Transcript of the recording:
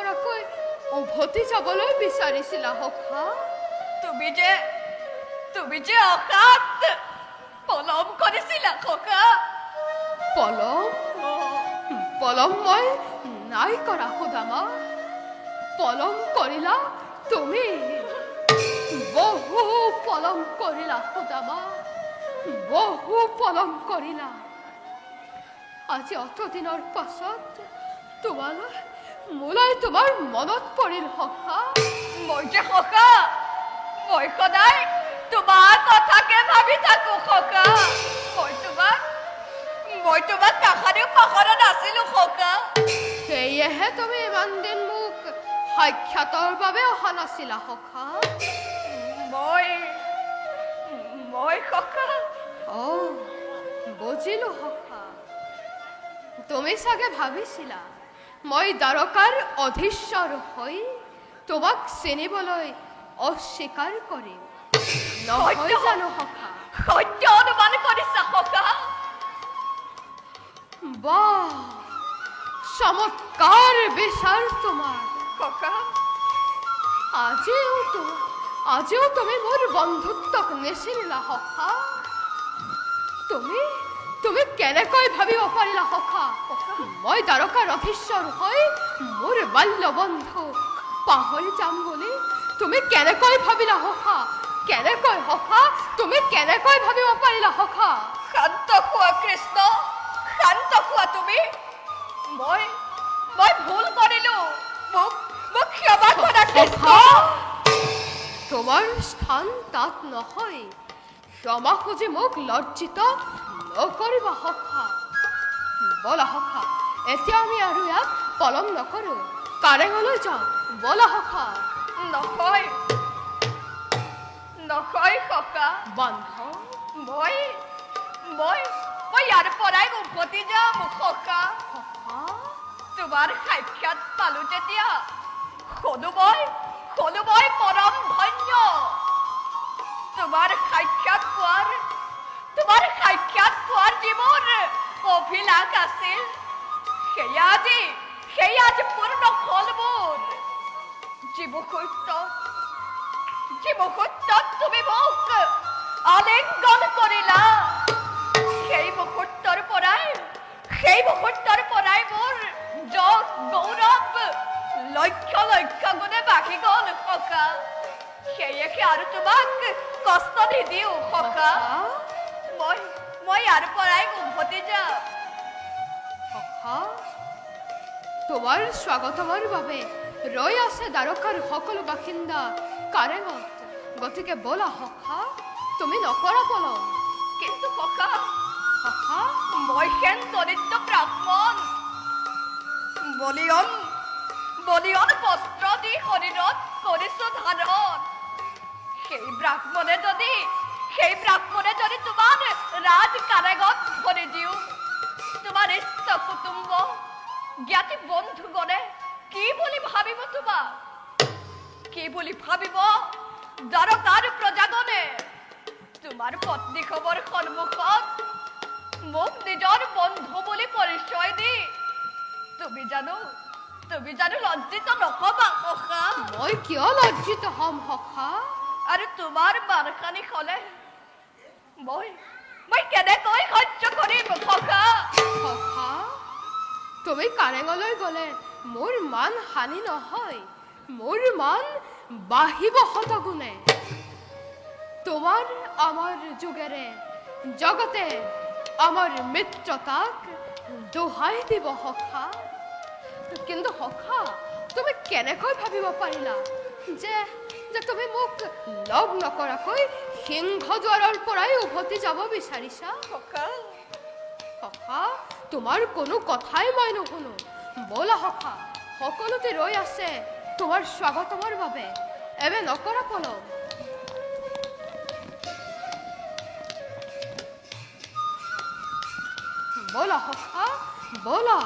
নকৰাকৈ উভতি যাবলৈ বিচাৰিছিলা সখা? তুমি যে অকাত পলম কৰিছিলা সখা। পলম মই নাই কৰা সুদামা। পলম কৰিলা তুমি। বহু পলম কৰিলা সুদামা, বহু পলম কৰিলা। আজি অতদিনৰ পাছত মোলৈ তোমাৰ মনত পৰিল সখা। মই সদায় তোমাৰ কথাকে ভাবি থাকো সখা। মই তোমাক কাষাৰেও পাহৰা নাছিলো সখা। সেয়েহে তুমি ইমান দিন মোক সাক্ষাতৰ বাবে অহা নাছিলা সখা। মই সখা। বুজিলো সখা। তুমি চাগে ভাবিছিলা মই দ্বাৰকাৰ অধীশ্বৰ হৈ তোমাক চিনিবলৈ অস্বীকাৰ কৰিম। নহয় জানো সখা? সত্য অনুমান কৰিছা সখা। বাহ, চমৎকাৰ বিচাৰ তোমাৰ সখা। আজিও তুমি মোৰ বন্ধুত্বক নিচিনিলা সখা। তুমি কেনেকৈ ভাবিব পাৰিলা সখা মই দ্বাৰকাৰ অধীশ্বৰ হৈ মোৰ বাল্য বন্ধু পাহৰি যাম বুলি? তুমি কেনেকৈ ভাবিলা সখা? তুমি কেনেকৈ ভাবিব পাৰিলা সখা? শান্ত হোৱা কৃষ্ণ, শান্ত হোৱা তুমি। মই ভুল কৰিলো। মোক ক্ষমা কৰা কৃষ্ণ। তোমাৰ স্থান তাত নহয়। ক্ষমা খুজি মোক লজ্জিত নকৰিবা সখা। বলা সখা, এতিয়া আমি আৰু ইয়াত পলম নকৰো, কাৰেঙলৈ যাওঁ। বলা সখা। নহয় সখা। বান্ধৱ, মই ইয়াৰ পৰাই উভতি যাম সখা। তোমাৰ সাক্ষাৎ পালো যেতিয়া হলো মই পৰম ধন্য। তোমাৰ সাক্ষাৎ পোৱাৰ যি মোৰ অভিলাষ আছিল, সেয়া আজি পূৰ্ণ হল মোৰ। যি মুহূৰ্তত তুমি মোক আলিংগন কৰিলা, সেই মুহূৰ্তৰ পৰাই মোৰ যশ গৌৰৱ লক্ষ গুণে বাঢ়ি গল সখা। সেয়েহে আৰু তোমাক কষ্ট নিদিও সখা। মই ইয়াৰ পৰাই উভতি যাম। তোমাৰ স্বাগতমৰ বাবে ৰৈ আছে দ্বাৰকাৰ সকলো বাসিন্দা কাৰেঙত। গতিকে বলা সখা, তুমি নকৰা পলম। কিন্তু সখা, মই হেন দৰিদ্ৰ ব্ৰাহ্মণ, বলিয়ন বস্ত্ৰ দি শৰীৰত কৰিছো ধাৰণ। সেই ব্ৰাহ্মণে যদি তোমাৰ ৰাজ কাৰেঙত ভৰি দিও, তোমাৰ ইষ্ট কুটুম্ব জ্ঞাতি বন্ধুগণে কি বুলি ভাবিব তোমাক? কি বুলি ভাবিব দ্বাৰকাৰ প্ৰজাগণে? তোমাৰ পত্নী খবৰ সন্মুখত মোক নিজৰ বন্ধু বুলি পৰিচয় দি তুমি জানো লজ্জিত নকবা সখা? মই কিয় লজ্জিত হম সখা? আৰু তোমাৰ বাৰখানি হলে মই কেনেকৈ সহ্য কৰিম সখা? তুমি কাৰেঙলৈ গলে মোৰ মান হানি নহয়, মোৰ মান বাঢ়িব শতগুণে। তোমাৰ আমাৰ যুগেৰে জগতে আমাৰ মিত্ৰতাক দোহাই দিব সখা। কিন্তু সখা, তুমি কেনেকৈ ভাবিব পাৰিলা যে তুমি মোক লগ নকৰাকৈ সিংহদ্বাৰৰ পৰাই উভতি যাব বিচাৰিছা? সখা, তোমাৰ কোনো কথাই মই নুশুনো। বলা সখা, সকলোতে ৰৈ আছে তোমাৰ স্বাগতমৰ বাবে। এবে নকৰা পলম। বলা সখা, বলা।